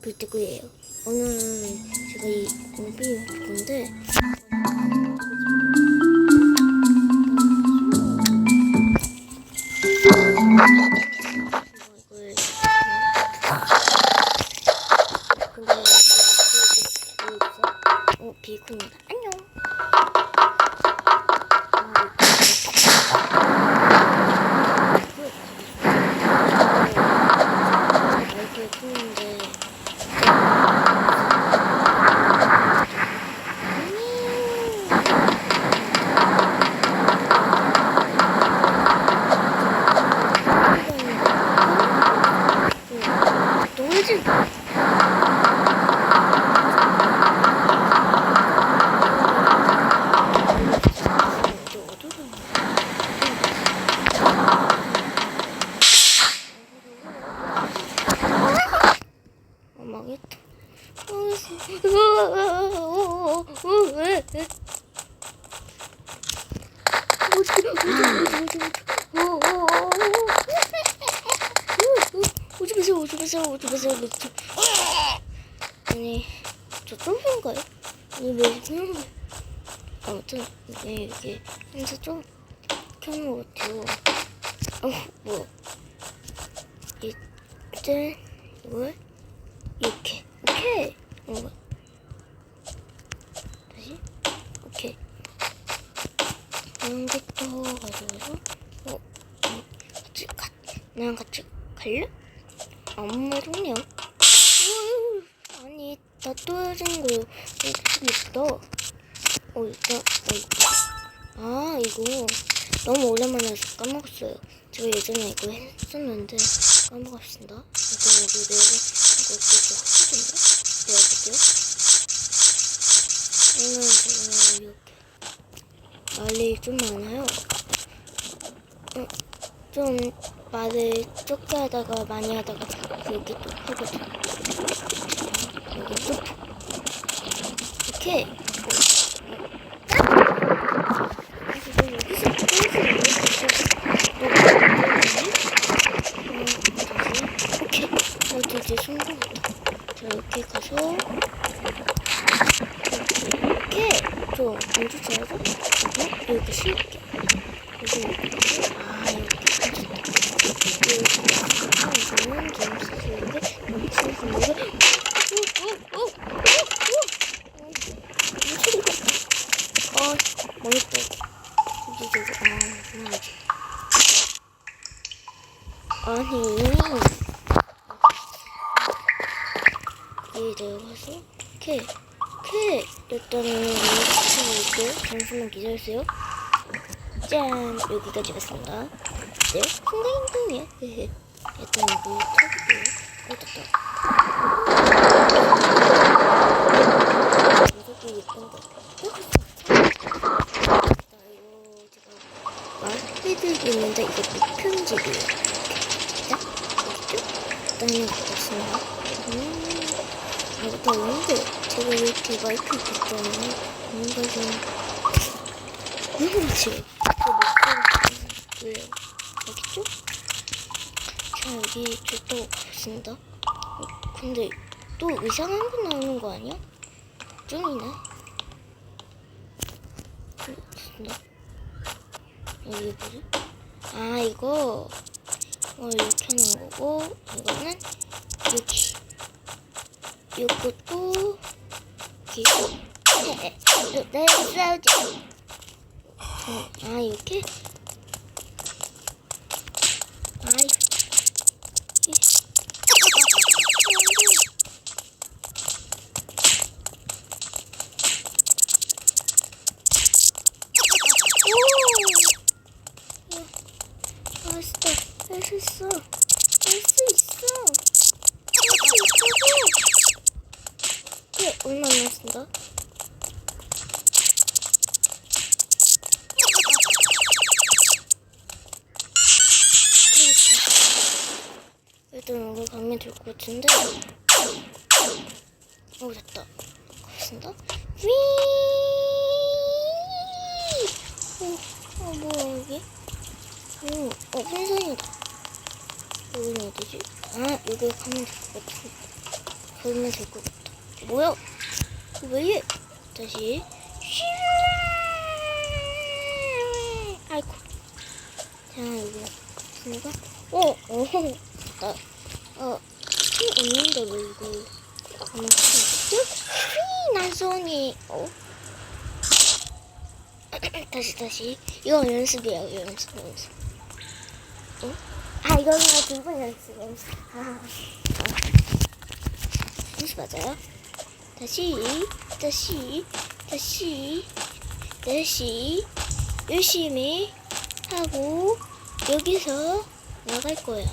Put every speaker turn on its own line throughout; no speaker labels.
글뜨구예요. 오늘은 제가 이 몽빈이 볼 건데 비콘이다. 안녕. 이렇게 푸는데 놀지. 망했다. 오지 마세요. 아니, 저 쫄인가요? 아니, 왜 그냥 아무튼 이게 항상 좀 켜는 것 같아요. 뭐야? 이때 이걸 이렇게 오케이. 다시 오케이. 이런 것도 가져와서 나랑 같이 갈래? 아무 말 없냐? 아니 나 또 해준 거 여기 있어. 이거 너무 오랜만에 해서 까먹었어요. 제가 예전에 이거 했었는데 까먹었습니다. 일단 여기 이거 좀 하거든요. 내가 볼게요. 오늘 제가 이렇게 말이 좀 많아요. 좀 말을 적게 하다가 많이 하다가 그렇게 또 하거든. 여기 또 이렇게 이제 성공했다. 자, 이렇게 가서 이렇게 좀 먼저 잘하죠? 이렇게 쉽게 이렇게 이렇게 이거는 좀 쓰시는데 망했다. 아니 내가 가서 이렇게 일단은 이렇게 잠시만 기다리세요. 짠! 여기까지 왔습니다. 네? 순간이동이야. 일단 이거 켜볼게요. 됐다. 이렇게 예쁜 거. 이거 제가 말해드리고 있는데 이거 무편집이에요. 자, 알겠죠? 일단 이거 봤습니다. 이것도 없는데 제가 이렇게 마이크 있잖아요. 뭔가 좀 그렇지. 저 왜요? 알겠죠? 자, 여기 저또 가겠습니다. 근데 또 이상한 거 나오는 거 아니야? 쫑이네. 그렇습니다. 여기 뭐지? 이거 이렇게 하는 거고 이거는 이렇게. 이것도 네, 싸우지. 이렇게 할 수 있어. 얼마 안 남았습니다. 일단 이거 가면 될 것 같은데. 됐다. 가겠습니다. 뭐야 여기? 펜션이다. 여기는 어디지? 여기 가면 될 것 같은데. 그러면 될 것 같아. 뭐야? 왜 이래? 다시. 아이고. 자, 여기 있으니까. 힘 없는데 왜 이거. 난소니. 다시. 이거 연습이에요, 연습. 이거는 두번 연습. 연습 맞아요? 다시 열심히 하고 여기서 나갈 거야.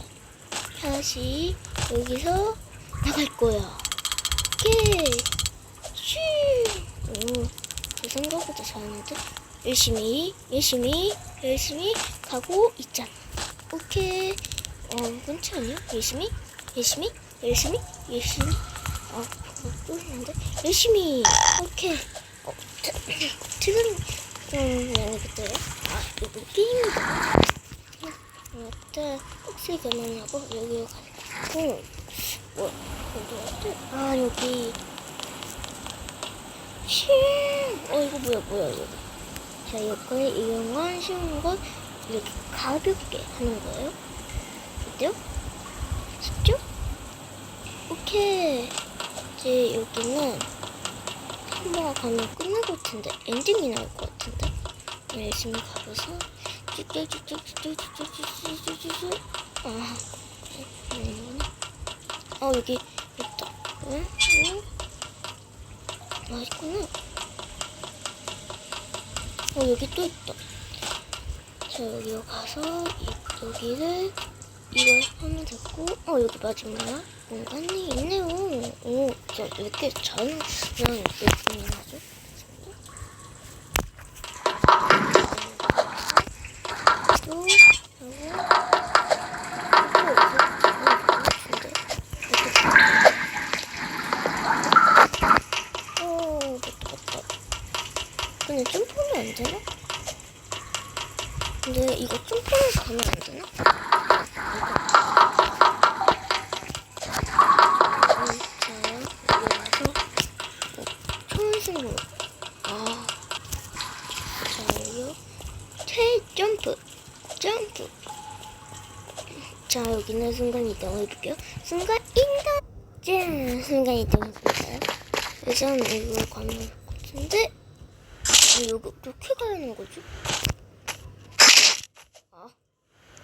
다시 여기서 나갈 거야. 오케이. 저 생각보다 잘하는데? 열심히 가고 있잖아. 오케이. 괜찮지 않냐? 열심히. 또 했는데? 열심히. 오케이. 지금, 그때. 이거 게임이다. 맞다. 혹시 그만하고, 여기로 가고. 여기. 이거 뭐야, 이거. 자, 이런 건 쉬운 건 이렇게 가볍게 하는 거예요. 어때요? 쉽죠? 오케이. 이제 여기는 한번 가면 끝날 것 같은데, 엔딩이 나올 것 같은데. 열심히 가봐서 여기 있다. 응? 있구나. 여기 또 있다. 자, 여기 가서 여기를 이걸 하면 됐고, 여기 마지막 공간이 있네요. 저 왜 이렇게 그냥 열심히 하죠? 근데 점프하면 안 되나? 근데 이거 점프해서 가면 안 되나? 초인승으로. 자, 여기요. 점프. 자, 여기는 순간 이동을 해볼게요. 순간 이동! 짠! 순간 이동을 해볼까요? 예전 이거 가면 될 것 같은데? 여기 어떻게 가야 하는 거지?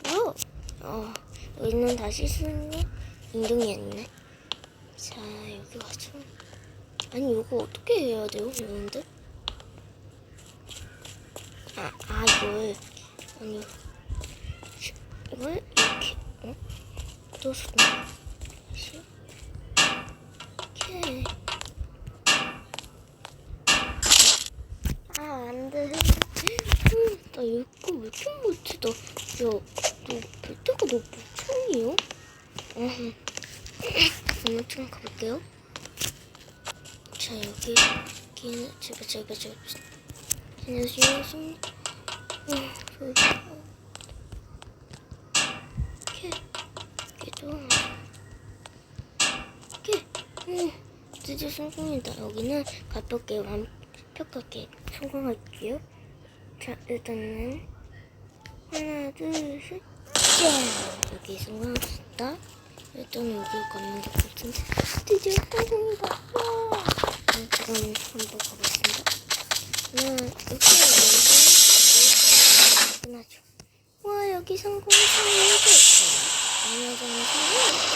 뭐야? 여기는 다시 순간 이동이 아니네. 자, 여기 가죠. 아니, 이거 어떻게 해야 돼요? 이런데? 이걸 이렇게, 떠서 다시. 오케이. 안 돼. 나 이거 왜 이렇게 못해? 너 볼 때가 너 못청이요? 아무튼 가볼게요. 자, 여기는 제발. 안녕하세요. 드디어 성공이다. 여기는 가볍게 완벽하게 성공할게요. 자, 일단은 하나, 둘, 셋, 짠! 여기 성공했다. 일단 여기 가면 될 것 같은데 드디어 성공이다. 와! 그럼 한번 가보겠습니다. 이렇게 끝나죠. 와, 여기 성공했어요. 안녕하세요.